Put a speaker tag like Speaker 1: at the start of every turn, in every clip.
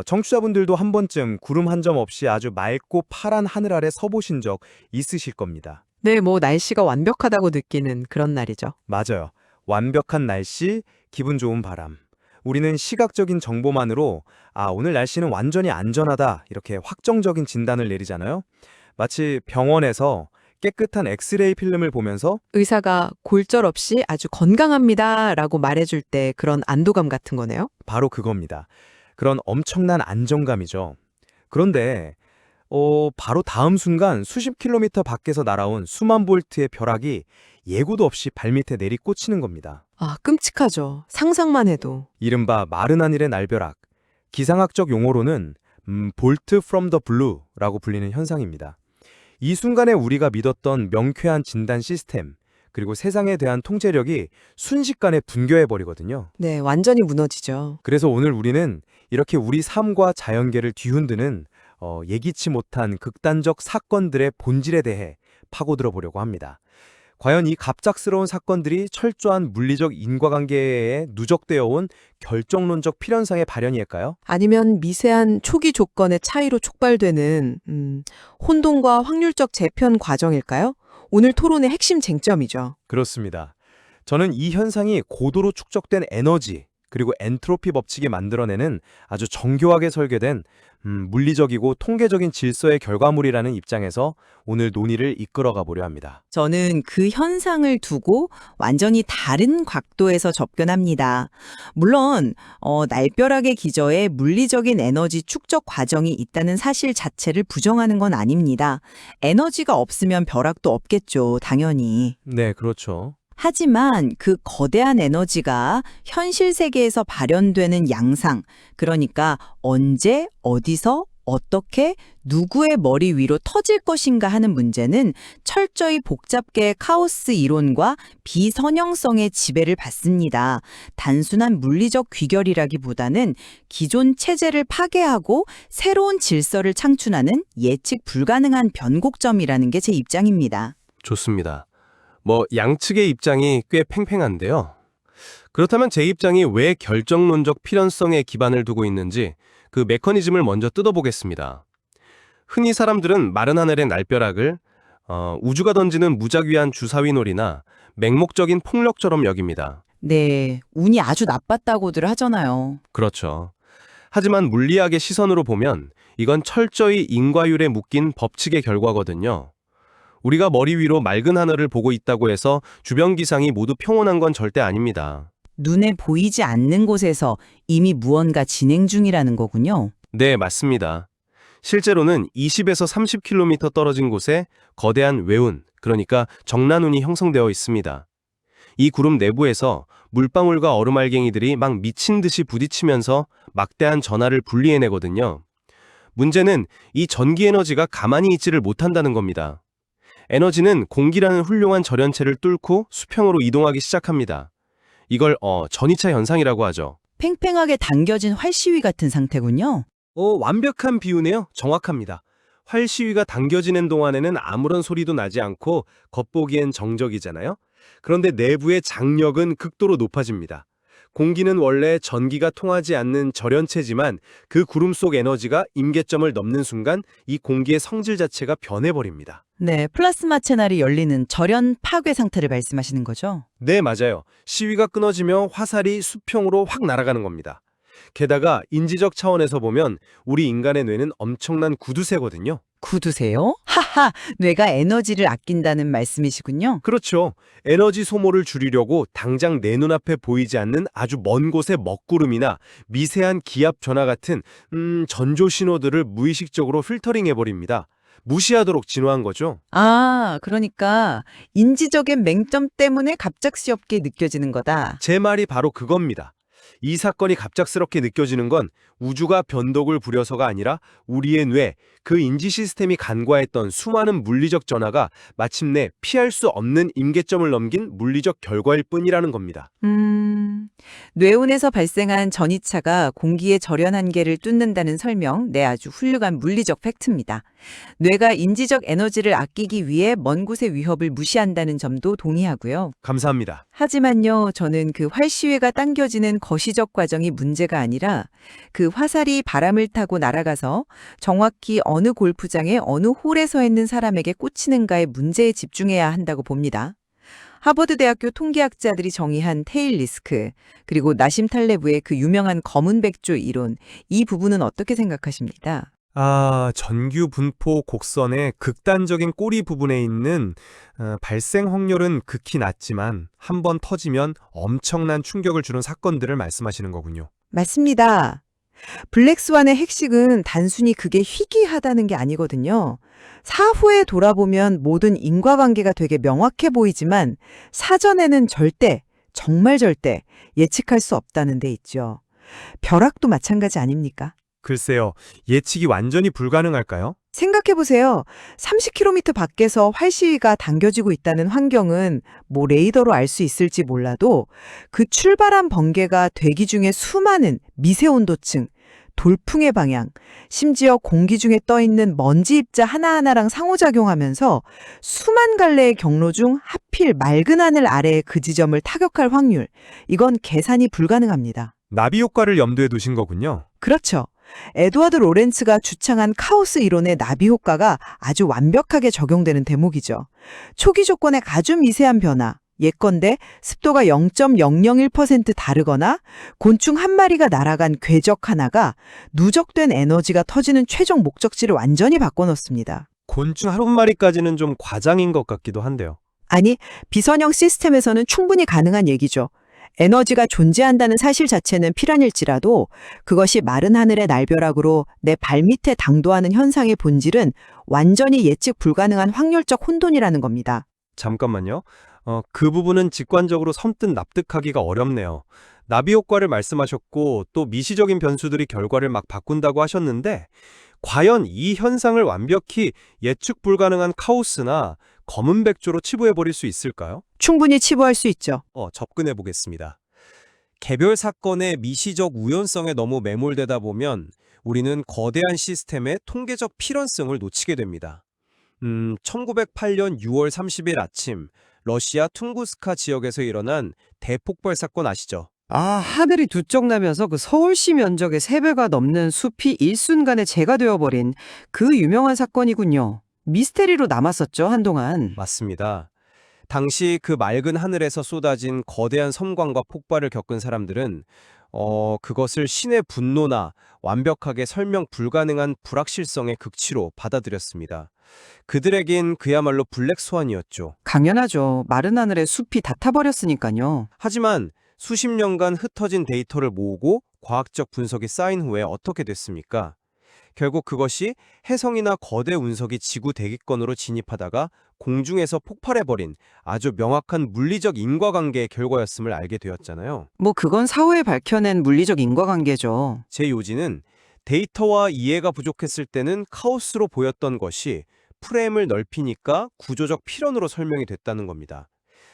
Speaker 1: 청취자분들도 한 번쯤 구름 한 점 없이 아주 맑고 파란 하늘 아래 서보신 적 있으실 겁니다.
Speaker 2: 네, 뭐 날씨가 완벽하다고 느끼는 그런 날이죠.
Speaker 1: 맞아요. 완벽한 날씨, 기분 좋은 바람. 우리는 시각적인 정보만으로 오늘 날씨는 완전히 안전하다 이렇게 확정적인 진단을 내리잖아요. 마치 병원에서 깨끗한 엑스레이 필름을 보면서
Speaker 2: 의사가 골절 없이 아주 건강합니다라고 말해줄 때 그런 안도감 같은 거네요.
Speaker 1: 바로 그겁니다. 그런 엄청난 안정감이죠. 그런데 바로 다음 순간 수십 킬로미터 밖에서 날아온 수만 볼트의 벼락이 예고도 없이 발밑에 내리꽂히는 겁니다.
Speaker 2: 아, 끔찍하죠. 상상만 해도.
Speaker 1: 이른바 마른 하늘의 날벼락. 기상학적 용어로는 볼트 from the blue라고 불리는 현상입니다. 이 순간에 우리가 믿었던 명쾌한 진단 시스템, 그리고 세상에 대한 통제력이 순식간에 붕괴해버리거든요.
Speaker 2: 네, 완전히 무너지죠.
Speaker 1: 그래서 오늘 우리는 이렇게 우리 삶과 자연계를 뒤흔드는 예기치 못한 극단적 사건들의 본질에 대해 파고들어 보려고 합니다. 과연 이 갑작스러운 사건들이 철저한 물리적 인과관계에 누적되어 온 결정론적 필연상의 발현일까요?
Speaker 2: 아니면 미세한 초기 조건의 차이로 촉발되는 혼돈과 확률적 재편 과정일까요? 오늘 토론의 핵심 쟁점이죠.
Speaker 1: 그렇습니다. 저는 이 현상이 고도로 축적된 에너지, 그리고 엔트로피 법칙이 만들어내는 아주 정교하게 설계된 물리적이고 통계적인 질서의 결과물이라는 입장에서 오늘 논의를 이끌어가 보려 합니다.
Speaker 3: 저는 그 현상을 두고 완전히 다른 각도에서 접근합니다. 물론 날벼락의 기저에 물리적인 에너지 축적 과정이 있다는 사실 자체를 부정하는 건 아닙니다. 에너지가 없으면 벼락도 없겠죠, 당연히.
Speaker 1: 네, 그렇죠.
Speaker 3: 하지만 그 거대한 에너지가 현실 세계에서 발현되는 양상, 그러니까 언제, 어디서, 어떻게, 누구의 머리 위로 터질 것인가 하는 문제는 철저히 복잡계의 카오스 이론과 비선형성의 지배를 받습니다. 단순한 물리적 귀결이라기보다는 기존 체제를 파괴하고 새로운 질서를 창출하는 예측 불가능한 변곡점이라는 게 제 입장입니다.
Speaker 4: 좋습니다. 양측의 입장이 꽤 팽팽한데요. 그렇다면 제 입장이 왜 결정론적 필연성에 기반을 두고 있는지 그 메커니즘을 먼저 뜯어보겠습니다. 흔히 사람들은 마른 하늘의 날벼락을 우주가 던지는 무작위한 주사위놀이나 맹목적인 폭력처럼 여깁니다.
Speaker 3: 네, 운이 아주 나빴다고들 하잖아요.
Speaker 4: 그렇죠. 하지만 물리학의 시선으로 보면 이건 철저히 인과율에 묶인 법칙의 결과거든요. 우리가 머리 위로 맑은 하늘을 보고 있다고 해서 주변 기상이 모두 평온한 건 절대 아닙니다.
Speaker 3: 눈에 보이지 않는 곳에서 이미 무언가 진행 중이라는 거군요.
Speaker 4: 네, 맞습니다. 실제로는 20에서 30km 떨어진 곳에 거대한 외운, 그러니까 정난운이 형성되어 있습니다. 이 구름 내부에서 물방울과 얼음알갱이들이 막 미친 듯이 부딪히면서 막대한 전하를 분리해내거든요. 문제는 이 전기 에너지가 가만히 있지를 못한다는 겁니다. 에너지는 공기라는 훌륭한 절연체를 뚫고 수평으로 이동하기 시작합니다. 이걸 전이차 현상이라고 하죠.
Speaker 3: 팽팽하게 당겨진 활시위 같은 상태군요.
Speaker 4: 완벽한 비유네요. 정확합니다. 활시위가 당겨지는 동안에는 아무런 소리도 나지 않고 겉보기엔 정적이잖아요. 그런데 내부의 장력은 극도로 높아집니다. 공기는 원래 전기가 통하지 않는 절연체지만 그 구름 속 에너지가 임계점을 넘는 순간 이 공기의 성질 자체가 변해버립니다.
Speaker 3: 네, 플라스마 채널이 열리는 절연 파괴 상태를 말씀하시는 거죠?
Speaker 4: 네, 맞아요. 시위가 끊어지며 화살이 수평으로 확 날아가는 겁니다. 게다가 인지적 차원에서 보면 우리 인간의 뇌는 엄청난 구두쇠거든요.
Speaker 3: 구두세요? 하하, 뇌가 에너지를 아낀다는 말씀이시군요.
Speaker 4: 그렇죠. 에너지 소모를 줄이려고 당장 내 눈앞에 보이지 않는 아주 먼 곳의 먹구름이나 미세한 기압 변화 같은 전조 신호들을 무의식적으로 필터링해버립니다. 무시하도록 진화한 거죠.
Speaker 3: 아, 그러니까 인지적인 맹점 때문에 갑작스럽게 느껴지는 거다.
Speaker 4: 제 말이 바로 그겁니다. 이 사건이 갑작스럽게 느껴지는 건 우주가 변덕을 부려서가 아니라 우리의 뇌, 그 인지 시스템이 간과했던 수많은 물리적 전하가 마침내 피할 수 없는 임계점을 넘긴 물리적 결과일 뿐이라는 겁니다.
Speaker 3: 뇌운에서 발생한 전이차가 공기의 절연 한계를 뚫는다는 설명, 네, 아주 훌륭한 물리적 팩트입니다. 뇌가 인지적 에너지를 아끼기 위해 먼 곳의 위협을 무시한다는 점도 동의하고요.
Speaker 1: 감사합니다.
Speaker 3: 하지만요, 저는 그 활시위가 당겨지는 거시적 과정이 문제가 아니라 그 화살이 바람을 타고 날아가서 정확히 어느 골프장에 어느 홀에 서 있는 사람에게 꽂히는가의 문제에 집중해야 한다고 봅니다. 하버드 대학교 통계학자들이 정의한 테일 리스크, 그리고 나심 탈레브의 그 유명한 검은 백조 이론, 이 부분은 어떻게 생각하십니까?
Speaker 1: 전규 분포 곡선의 극단적인 꼬리 부분에 있는 발생 확률은 극히 낮지만 한 번 터지면 엄청난 충격을 주는 사건들을 말씀하시는 거군요.
Speaker 3: 맞습니다. 블랙스완의 핵심은 단순히 그게 희귀하다는 게 아니거든요. 사후에 돌아보면 모든 인과관계가 되게 명확해 보이지만 사전에는 절대, 정말 절대 예측할 수 없다는 데 있죠. 벼락도 마찬가지 아닙니까?
Speaker 1: 글쎄요, 예측이 완전히 불가능할까요?
Speaker 3: 생각해보세요. 30km 밖에서 활시위가 당겨지고 있다는 환경은 뭐 레이더로 알 수 있을지 몰라도 그 출발한 번개가 대기 중에 수많은 미세온도층, 돌풍의 방향, 심지어 공기 중에 떠있는 먼지 입자 하나하나랑 상호작용하면서 수만 갈래의 경로 중 하필 맑은 하늘 아래의 그 지점을 타격할 확률, 이건 계산이 불가능합니다.
Speaker 1: 나비 효과를 염두에 두신 거군요.
Speaker 3: 그렇죠. 에드워드 로렌츠가 주창한 카오스 이론의 나비 효과가 아주 완벽하게 적용되는 대목이죠. 초기 조건의 아주 미세한 변화, 예컨대 습도가 0.001% 다르거나 곤충 한 마리가 날아간 궤적 하나가 누적된 에너지가 터지는 최종 목적지를 완전히 바꿔놓습니다.
Speaker 1: 곤충 한 마리까지는 좀 과장인 것 같기도 한데요.
Speaker 3: 아니, 비선형 시스템에서는 충분히 가능한 얘기죠. 에너지가 존재한다는 사실 자체는 필연일지라도 그것이 마른 하늘의 날벼락으로 내 발밑에 당도하는 현상의 본질은 완전히 예측 불가능한 확률적 혼돈이라는 겁니다.
Speaker 1: 잠깐만요. 그 부분은 직관적으로 선뜻 납득하기가 어렵네요. 나비 효과를 말씀하셨고 또 미시적인 변수들이 결과를 막 바꾼다고 하셨는데 과연 이 현상을 완벽히 예측 불가능한 카오스나 검은 백조로 치부해버릴 수 있을까요?
Speaker 3: 충분히 치부할 수 있죠.
Speaker 1: 접근해 보겠습니다. 개별 사건의 미시적 우연성에 너무 매몰되다 보면 우리는 거대한 시스템의 통계적 필연성을 놓치게 됩니다. 1908년 6월 30일 아침 러시아 퉁구스카 지역에서 일어난 대폭발 사건 아시죠?
Speaker 5: 하늘이 두쩍 나면서 그 서울시 면적의 3배가 넘는 숲이 일순간에 재가 되어버린 그 유명한 사건이군요. 미스테리로 남았었죠, 한동안.
Speaker 1: 맞습니다. 당시 그 맑은 하늘에서 쏟아진 거대한 섬광과 폭발을 겪은 사람들은 그것을 신의 분노나 완벽하게 설명 불가능한 불확실성의 극치로 받아들였습니다. 그들에겐 그야말로 블랙스완이었죠.
Speaker 5: 당연하죠. 마른 하늘에 숲이 다 타버렸으니까요.
Speaker 1: 하지만 수십 년간 흩어진 데이터를 모으고 과학적 분석이 쌓인 후에 어떻게 됐습니까? 결국 그것이 혜성이나 거대 운석이 지구 대기권으로 진입하다가 공중에서 폭발해버린 아주 명확한 물리적 인과관계의 결과였음을 알게 되었잖아요.
Speaker 5: 뭐 그건 사후에 밝혀낸 물리적 인과관계죠.
Speaker 1: 제 요지는 데이터와 이해가 부족했을 때는 카오스로 보였던 것이 프레임을 넓히니까 구조적 필연으로 설명이 됐다는 겁니다.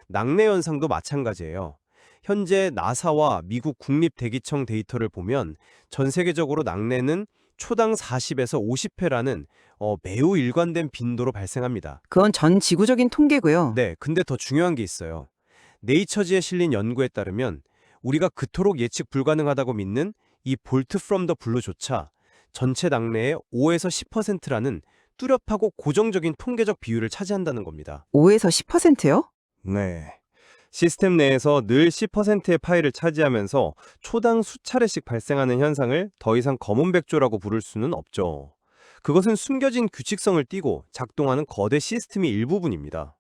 Speaker 1: 낙뢰 현상도 마찬가지예요. 현재 나사와 미국 국립대기청 데이터를 보면 전 세계적으로 낙뢰는 초당 40에서 50회라는 매우 일관된 빈도로 발생합니다.
Speaker 5: 그건 전 지구적인 통계고요.
Speaker 1: 네, 근데 더 중요한 게 있어요. 네이처지에 실린 연구에 따르면 우리가 그토록 예측 불가능하다고 믿는 이 볼트 프롬 더 블루조차 전체 낙뢰의 5에서 10%라는 뚜렷하고 고정적인 통계적 비율을 차지한다는 겁니다.
Speaker 5: 5에서 10%요?
Speaker 1: 네. 시스템 내에서 늘 10%의 파일을 차지하면서 초당 수차례씩 발생하는 현상을 더 이상 검은 백조라고 부를 수는 없죠. 그것은 숨겨진 규칙성을 띠고 작동하는 거대 시스템의 일부분입니다.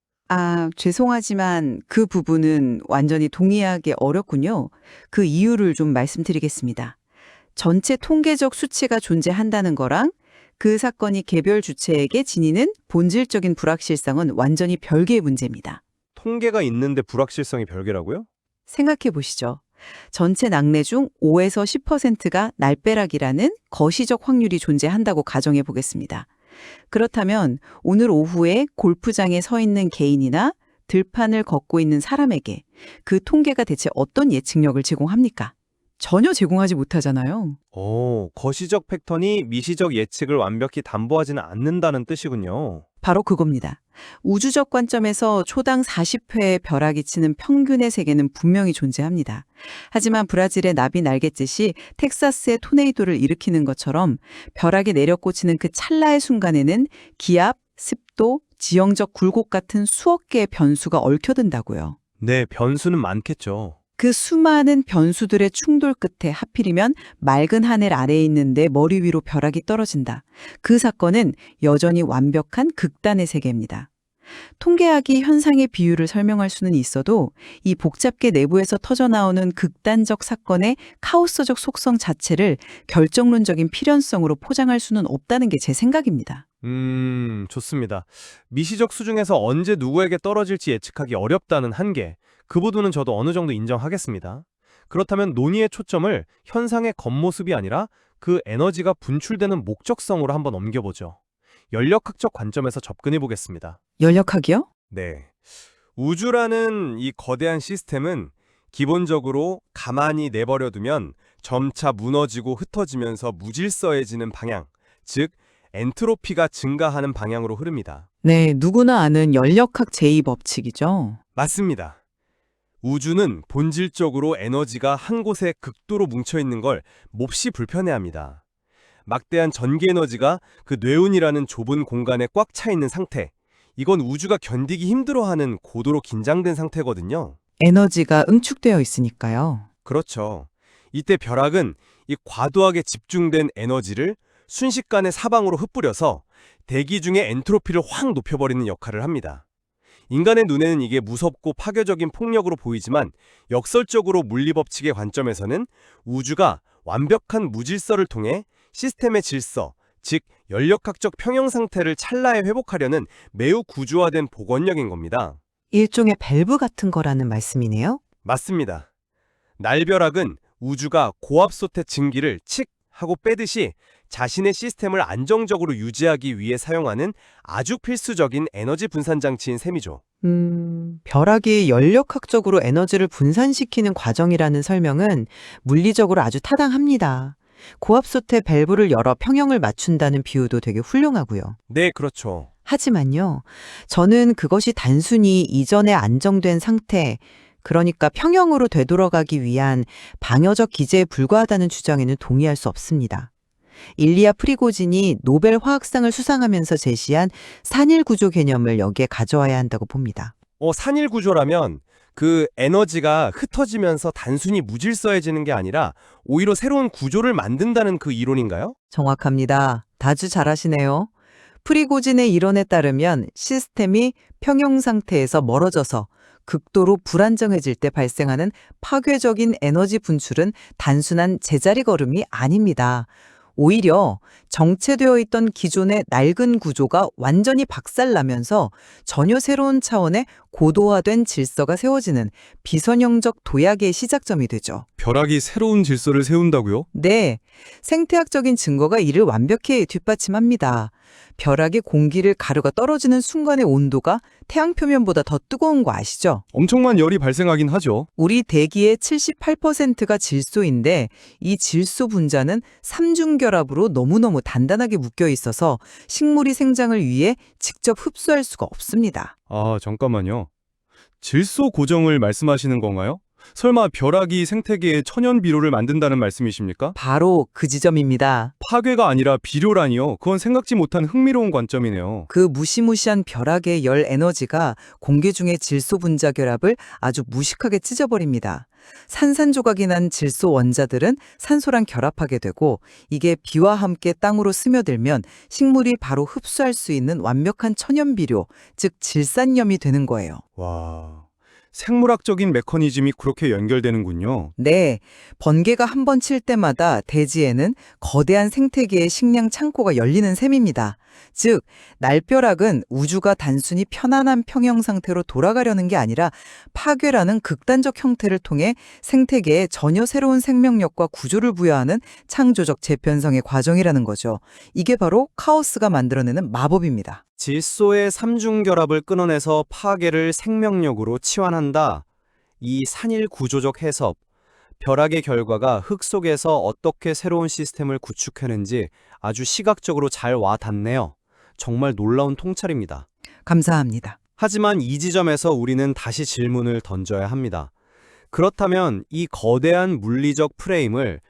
Speaker 3: 죄송하지만 그 부분은 완전히 동의하기 어렵군요. 그 이유를 좀 말씀드리겠습니다. 전체 통계적 수치가 존재한다는 거랑 그 사건이 개별 주체에게 지니는 본질적인 불확실성은 완전히 별개의 문제입니다.
Speaker 1: 통계가 있는데 불확실성이 별개라고요?
Speaker 3: 생각해 보시죠. 전체 낙뢰 중 5에서 10%가 날벼락이라는 거시적 확률이 존재한다고 가정해 보겠습니다. 그렇다면 오늘 오후에 골프장에 서 있는 개인이나 들판을 걷고 있는 사람에게 그 통계가 대체 어떤 예측력을 제공합니까? 전혀 제공하지 못하잖아요.
Speaker 4: 거시적 패턴이 미시적 예측을 완벽히 담보하지는 않는다는 뜻이군요.
Speaker 3: 바로 그겁니다. 우주적 관점에서 초당 40회의 벼락이 치는 평균의 세계는 분명히 존재합니다. 하지만 브라질의 나비 날갯짓이 텍사스의 토네이도를 일으키는 것처럼 벼락이 내려꽂히는 그 찰나의 순간에는 기압, 습도, 지형적 굴곡 같은 수억 개의 변수가 얽혀든다고요.
Speaker 4: 네, 변수는 많겠죠.
Speaker 3: 그 수많은 변수들의 충돌 끝에 하필이면 맑은 하늘 아래에 있는데 머리 위로 벼락이 떨어진다. 그 사건은 여전히 완벽한 극단의 세계입니다. 통계학이 현상의 비율을 설명할 수는 있어도 이 복잡계 내부에서 터져나오는 극단적 사건의 카오스적 속성 자체를 결정론적인 필연성으로 포장할 수는 없다는 게 제 생각입니다.
Speaker 4: 좋습니다. 미시적 수중에서 언제 누구에게 떨어질지 예측하기 어렵다는 한계, 그 부분은 저도 어느 정도 인정하겠습니다. 그렇다면 논의의 초점을 현상의 겉모습이 아니라 그 에너지가 분출되는 목적성으로 한번 옮겨보죠. 연력학적 관점에서 접근해 보겠습니다.
Speaker 3: 연력학이요?
Speaker 4: 네. 우주라는 이 거대한 시스템은 기본적으로 가만히 내버려두면 점차 무너지고 흩어지면서 무질서해지는 방향, 즉 엔트로피가 증가하는 방향으로 흐릅니다.
Speaker 3: 네, 누구나 아는 연력학 제2법칙이죠.
Speaker 4: 맞습니다. 우주는 본질적으로 에너지가 한 곳에 극도로 뭉쳐있는 걸 몹시 불편해합니다. 막대한 전기 에너지가 그 뇌운이라는 좁은 공간에 꽉 차 있는 상태, 이건 우주가 견디기 힘들어하는 고도로 긴장된 상태거든요.
Speaker 3: 에너지가 응축되어 있으니까요.
Speaker 4: 그렇죠. 이때 벼락은 이 과도하게 집중된 에너지를 순식간에 사방으로 흩뿌려서 대기 중의 엔트로피를 확 높여버리는 역할을 합니다. 인간의 눈에는 이게 무섭고 파괴적인 폭력으로 보이지만 역설적으로 물리법칙의 관점에서는 우주가 완벽한 무질서를 통해 시스템의 질서, 즉 연력학적 평형 상태를 찰나에 회복하려는 매우 구조화된 복원력인 겁니다.
Speaker 3: 일종의 밸브 같은 거라는 말씀이네요.
Speaker 4: 맞습니다. 날벼락은 우주가 고압소태 증기를 칙 하고 빼듯이 자신의 시스템을 안정적으로 유지하기 위해 사용하는 아주 필수적인 에너지 분산 장치인 셈이죠.
Speaker 3: 벼락이 연력학적으로 에너지를 분산시키는 과정이라는 설명은 물리적으로 아주 타당합니다. 고압소태 밸브를 열어 평형을 맞춘다는 비유도 되게 훌륭하고요.
Speaker 4: 네, 그렇죠.
Speaker 3: 하지만요, 저는 그것이 단순히 이전에 안정된 상태, 그러니까 평형으로 되돌아가기 위한 방어적 기제에 불과하다는 주장에는 동의할 수 없습니다. 일리아 프리고진이 노벨 화학상을 수상하면서 제시한 산일 구조 개념을 여기에 가져와야 한다고 봅니다.
Speaker 4: 산일 구조라면 그 에너지가 흩어지면서 단순히 무질서해지는 게 아니라 오히려 새로운 구조를 만든다는 그 이론인가요?
Speaker 3: 정확합니다. 아주 잘하시네요. 프리고진의 이론에 따르면 시스템이 평형 상태에서 멀어져서 극도로 불안정해질 때 발생하는 파괴적인 에너지 분출은 단순한 제자리 걸음이 아닙니다. 오히려 정체되어 있던 기존의 낡은 구조가 완전히 박살나면서 전혀 새로운 차원의 고도화된 질서가 세워지는 비선형적 도약의 시작점이 되죠.
Speaker 4: 벼락이 새로운 질서를 세운다고요?
Speaker 3: 네, 생태학적인 증거가 이를 완벽히 뒷받침합니다. 벼락이 공기를 가르고 떨어지는 순간의 온도가 태양 표면보다 더 뜨거운 거 아시죠?
Speaker 4: 엄청난 열이 발생하긴 하죠.
Speaker 3: 우리 대기의 78%가 질소인데 이 질소 분자는 삼중결합으로 너무너무 단단하게 묶여 있어서 식물이 생장을 위해 직접 흡수할 수가 없습니다.
Speaker 6: 아, 잠깐만요. 질소 고정을 말씀하시는 건가요? 설마 벼락이 생태계에 천연 비료를 만든다는 말씀이십니까?
Speaker 3: 바로 그 지점입니다.
Speaker 6: 파괴가 아니라 비료라니요. 그건 생각지 못한 흥미로운 관점이네요.
Speaker 3: 그 무시무시한 벼락의 열 에너지가 공기 중의 질소 분자 결합을 아주 무식하게 찢어버립니다. 산산조각이 난 질소 원자들은 산소랑 결합하게 되고 이게 비와 함께 땅으로 스며들면 식물이 바로 흡수할 수 있는 완벽한 천연 비료, 즉 질산염이 되는 거예요.
Speaker 6: 와, 생물학적인 메커니즘이 그렇게 연결되는군요.
Speaker 3: 네, 번개가 한 번 칠 때마다 대지에는 거대한 생태계의 식량 창고가 열리는 셈입니다. 즉, 날벼락은 우주가 단순히 편안한 평형 상태로 돌아가려는 게 아니라 파괴라는 극단적 형태를 통해 생태계에 전혀 새로운 생명력과 구조를 부여하는 창조적 재편성의 과정이라는 거죠. 이게 바로 카오스가 만들어내는 마법입니다.
Speaker 1: 질소의 삼중결합을 끊어내서 파괴를 생명력으로 치환한다. 이 산일 구조적 해석, 벼락의 결과가 흙 속에서 어떻게 새로운 시스템을 구축하는지 아주 시각적으로 잘 와닿네요. 정말 놀라운 통찰입니다.
Speaker 3: 감사합니다.
Speaker 1: 하지만 이 지점에서 우리는 다시 질문을 던져야 합니다. 그렇다면 이 거대한 물리적 프레임을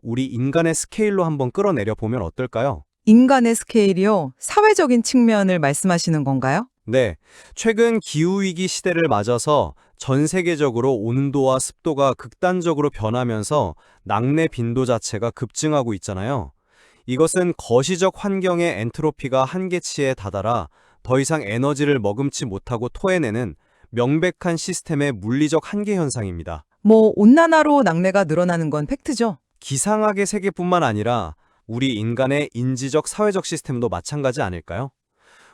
Speaker 1: 우리 인간의 스케일로 한번 끌어내려 보면 어떨까요?
Speaker 3: 인간의 스케일이요? 사회적인 측면을 말씀하시는 건가요?
Speaker 1: 네, 최근 기후위기 시대를 맞아서 전 세계적으로 온도와 습도가 극단적으로 변하면서 낙뢰 빈도 자체가 급증하고 있잖아요. 이것은 거시적 환경의 엔트로피가 한계치에 다다라 더 이상 에너지를 머금지 못하고 토해내는 명백한 시스템의 물리적 한계 현상입니다.
Speaker 3: 온난화로 낙뢰가 늘어나는 건 팩트죠?
Speaker 1: 기상학의 세계뿐만 아니라 우리 인간의 인지적 사회적 시스템도 마찬가지 아닐까요?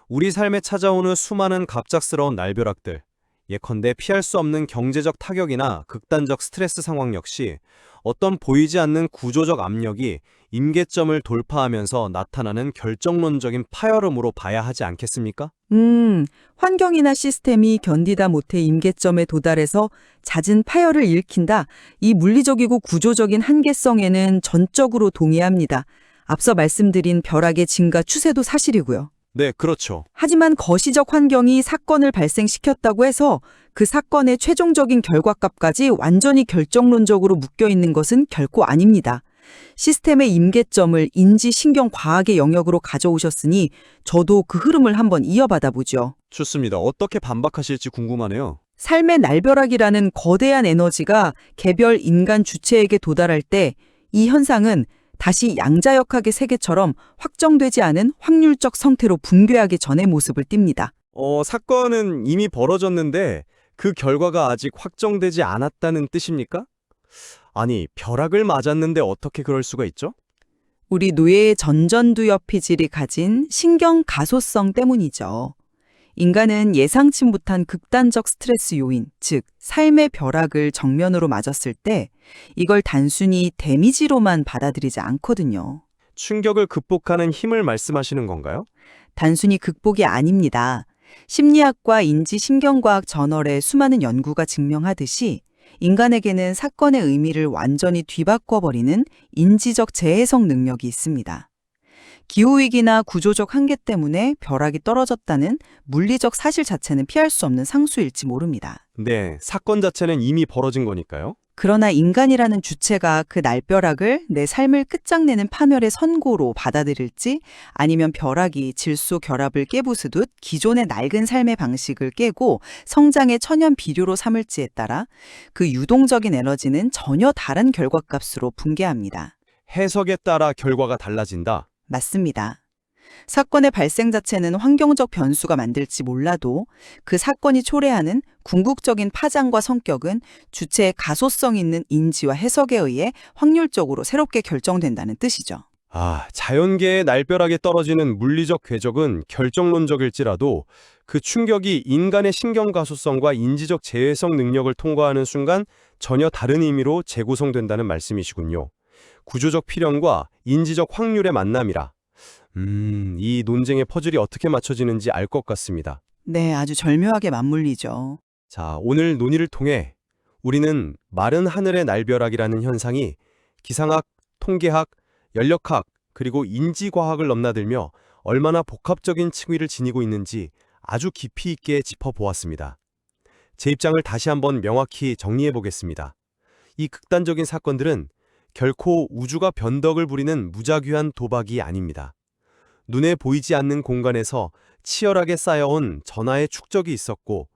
Speaker 1: 우리 삶에 찾아오는 수많은 갑작스러운 날벼락들, 예컨대 피할 수 없는 경제적 타격이나 극단적 스트레스 상황 역시 어떤 보이지 않는 구조적 압력이 임계점을 돌파하면서 나타나는 결정론적인 파열음으로 봐야 하지 않겠습니까?
Speaker 7: 환경이나 시스템이 견디다 못해 임계점에 도달해서 잦은 파열을 일으킨다. 이 물리적이고 구조적인 한계성에는 전적으로 동의합니다. 앞서 말씀드린 벼락의 증가 추세도 사실이고요.
Speaker 1: 네, 그렇죠.
Speaker 7: 하지만 거시적 환경이 사건을 발생시켰다고 해서 그 사건의 최종적인 결과값까지 완전히 결정론적으로 묶여 있는 것은 결코 아닙니다. 시스템의 임계점을 인지신경과학의 영역으로 가져오셨으니 저도 그 흐름을 한번 이어받아 보죠.
Speaker 1: 좋습니다. 어떻게 반박하실지 궁금하네요.
Speaker 7: 삶의 날벼락이라는 거대한 에너지가 개별 인간 주체에게 도달할 때 이 현상은 다시 양자역학의 세계처럼 확정되지 않은 확률적 성태로 붕괴하기 전의 모습을 띱니다.
Speaker 1: 사건은 이미 벌어졌는데 그 결과가 아직 확정되지 않았다는 뜻입니까? 아니, 벼락을 맞았는데 어떻게 그럴 수가 있죠?
Speaker 7: 우리 뇌의 전전두엽 피질이 가진 신경 가소성 때문이죠. 인간은 예상치 못한 극단적 스트레스 요인, 즉 삶의 벼락을 정면으로 맞았을 때 이걸 단순히 데미지로만 받아들이지 않거든요.
Speaker 1: 충격을 극복하는 힘을 말씀하시는 건가요?
Speaker 7: 단순히 극복이 아닙니다. 심리학과 인지신경과학 저널의 수많은 연구가 증명하듯이 인간에게는 사건의 의미를 완전히 뒤바꿔버리는 인지적 재해석 능력이 있습니다. 기후위기나 구조적 한계 때문에 벼락이 떨어졌다는 물리적 사실 자체는 피할 수 없는 상수일지 모릅니다.
Speaker 1: 네, 사건 자체는 이미 벌어진 거니까요.
Speaker 7: 그러나 인간이라는 주체가 그 날벼락을 내 삶을 끝장내는 파멸의 선고로 받아들일지 아니면 벼락이 질소 결합을 깨부수듯 기존의 낡은 삶의 방식을 깨고 성장의 천연 비료로 삼을지에 따라 그 유동적인 에너지는 전혀 다른 결과값으로 붕괴합니다.
Speaker 1: 해석에 따라 결과가 달라진다.
Speaker 7: 맞습니다. 사건의 발생 자체는 환경적 변수가 만들지 몰라도 그 사건이 초래하는 궁극적인 파장과 성격은 주체의 가소성 있는 인지와 해석에 의해 확률적으로 새롭게 결정된다는 뜻이죠.
Speaker 1: 자연계의 날벼락에 떨어지는 물리적 궤적은 결정론적일지라도 그 충격이 인간의 신경가소성과 인지적 재해석 능력을 통과하는 순간 전혀 다른 의미로 재구성된다는 말씀이시군요. 구조적 필연과 인지적 확률의 만남이라. 이 논쟁의 퍼즐이 어떻게 맞춰지는지 알 것 같습니다.
Speaker 7: 네, 아주 절묘하게 맞물리죠.
Speaker 1: 자, 오늘 논의를 통해 우리는 마른 하늘의 날벼락이라는 현상이 기상학, 통계학, 연력학, 그리고 인지과학을 넘나들며 얼마나 복합적인 층위를 지니고 있는지 아주 깊이 있게 짚어보았습니다. 제 입장을 다시 한번 명확히 정리해 보겠습니다. 이 극단적인 사건들은 결코 우주가 변덕을 부리는 무자귀한 도박이 아닙니다. 눈에 보이지 않는 공간에서 치열하게 쌓여온 전하의 축적이 있었고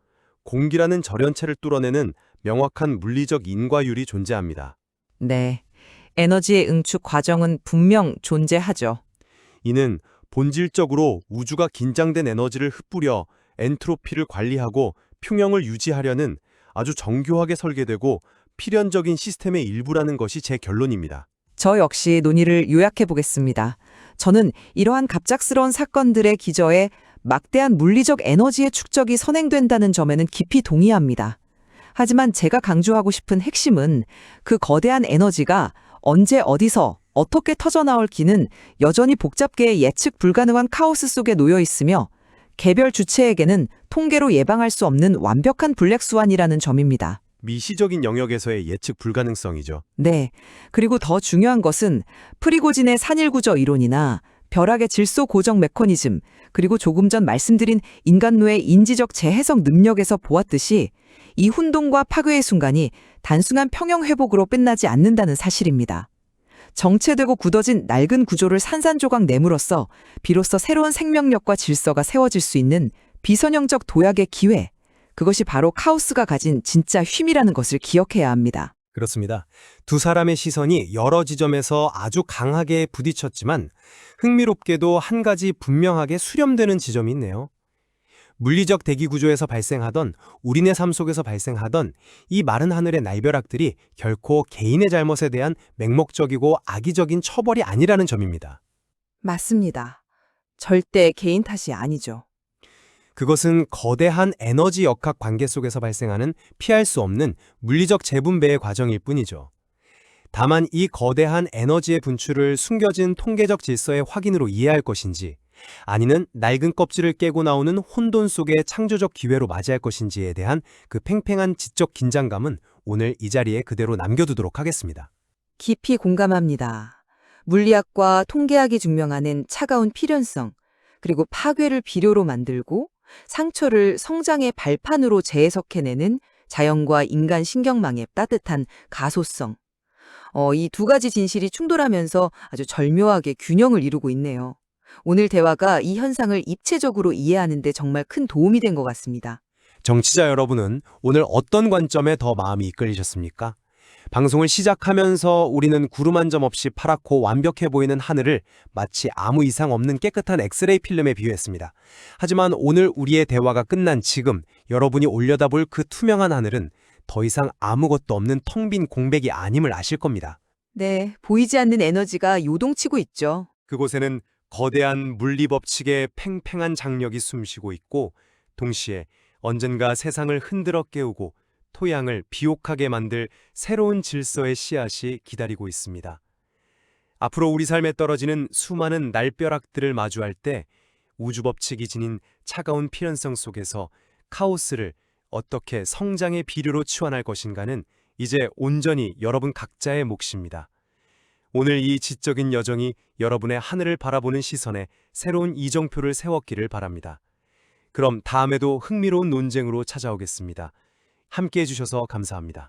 Speaker 1: 공기라는 절연체를 뚫어내는 명확한 물리적 인과율이 존재합니다.
Speaker 3: 네. 에너지의 응축 과정은 분명 존재하죠.
Speaker 1: 이는 본질적으로 우주가 긴장된 에너지를 흩뿌려 엔트로피를 관리하고 평형을 유지하려는 아주 정교하게 설계되고 필연적인 시스템의 일부라는 것이 제 결론입니다.
Speaker 3: 저 역시 논의를 요약해 보겠습니다. 저는 이러한 갑작스러운 사건들의 기저에 막대한 물리적 에너지의 축적이 선행된다는 점에는 깊이 동의합니다. 하지만 제가 강조하고 싶은 핵심은 그 거대한 에너지가 언제 어디서 어떻게 터져나올기는 여전히 복잡게 예측 불가능한 카오스 속에 놓여 있으며 개별 주체에게는 통계로 예방할 수 없는 완벽한 블랙스완이라는 점입니다.
Speaker 1: 미시적인 영역에서의 예측 불가능성이죠.
Speaker 3: 네. 그리고 더 중요한 것은 프리고진의 산일구조 이론이나 벼락의 질소 고정 메커니즘, 그리고 조금 전 말씀드린 인간노의 인지적 재해석 능력에서 보았듯이 이 혼돈과 파괴의 순간이 단순한 평형 회복으로 끝나지 않는다는 사실입니다. 정체되고 굳어진 낡은 구조를 산산조각 내므로써 비로소 새로운 생명력과 질서가 세워질 수 있는 비선형적 도약의 기회, 그것이 바로 카오스가 가진 진짜 힘이라는 것을 기억해야 합니다.
Speaker 1: 그렇습니다. 두 사람의 시선이 여러 지점에서 아주 강하게 부딪혔지만 흥미롭게도 한 가지 분명하게 수렴되는 지점이 있네요. 물리적 대기 구조에서 발생하던 우리네 삶 속에서 발생하던 이 마른 하늘의 날벼락들이 결코 개인의 잘못에 대한 맹목적이고 악의적인 처벌이 아니라는 점입니다.
Speaker 2: 맞습니다. 절대 개인 탓이 아니죠.
Speaker 1: 그것은 거대한 에너지 역학 관계 속에서 발생하는 피할 수 없는 물리적 재분배의 과정일 뿐이죠. 다만 이 거대한 에너지의 분출을 숨겨진 통계적 질서의 확인으로 이해할 것인지, 아니면 낡은 껍질을 깨고 나오는 혼돈 속의 창조적 기회로 맞이할 것인지에 대한 그 팽팽한 지적 긴장감은 오늘 이 자리에 그대로 남겨두도록 하겠습니다.
Speaker 3: 깊이 공감합니다. 물리학과 통계학이 증명하는 차가운 필연성, 그리고 파괴를 비료로 만들고 상처를 성장의 발판으로 재해석해내는 자연과 인간 신경망의 따뜻한 가소성. 이 두 가지 진실이 충돌하면서 아주 절묘하게 균형을 이루고 있네요. 오늘 대화가 이 현상을 입체적으로 이해하는 데 정말 큰 도움이 된 것 같습니다.
Speaker 1: 정치자 여러분은 오늘 어떤 관점에 더 마음이 이끌리셨습니까? 방송을 시작하면서 우리는 구름 한 점 없이 파랗고 완벽해 보이는 하늘을 마치 아무 이상 없는 깨끗한 엑스레이 필름에 비유했습니다. 하지만 오늘 우리의 대화가 끝난 지금 여러분이 올려다볼 그 투명한 하늘은 더 이상 아무것도 없는 텅 빈 공백이 아님을 아실 겁니다.
Speaker 2: 네, 보이지 않는 에너지가 요동치고 있죠.
Speaker 1: 그곳에는 거대한 물리 법칙의 팽팽한 장력이 숨쉬고 있고, 동시에 언젠가 세상을 흔들어 깨우고 토양을 비옥하게 만들 새로운 질서의 씨앗이 기다리고 있습니다. 앞으로 우리 삶에 떨어지는 수많은 날벼락들을 마주할 때 우주 법칙이 지닌 차가운 필연성 속에서 카오스를 어떻게 성장의 비료로 치환할 것인가는 이제 온전히 여러분 각자의 몫입니다. 오늘 이 지적인 여정이 여러분의 하늘을 바라보는 시선에 새로운 이정표를 세웠기를 바랍니다. 그럼 다음에도 흥미로운 논쟁으로 찾아오겠습니다. 함께해 주셔서 감사합니다.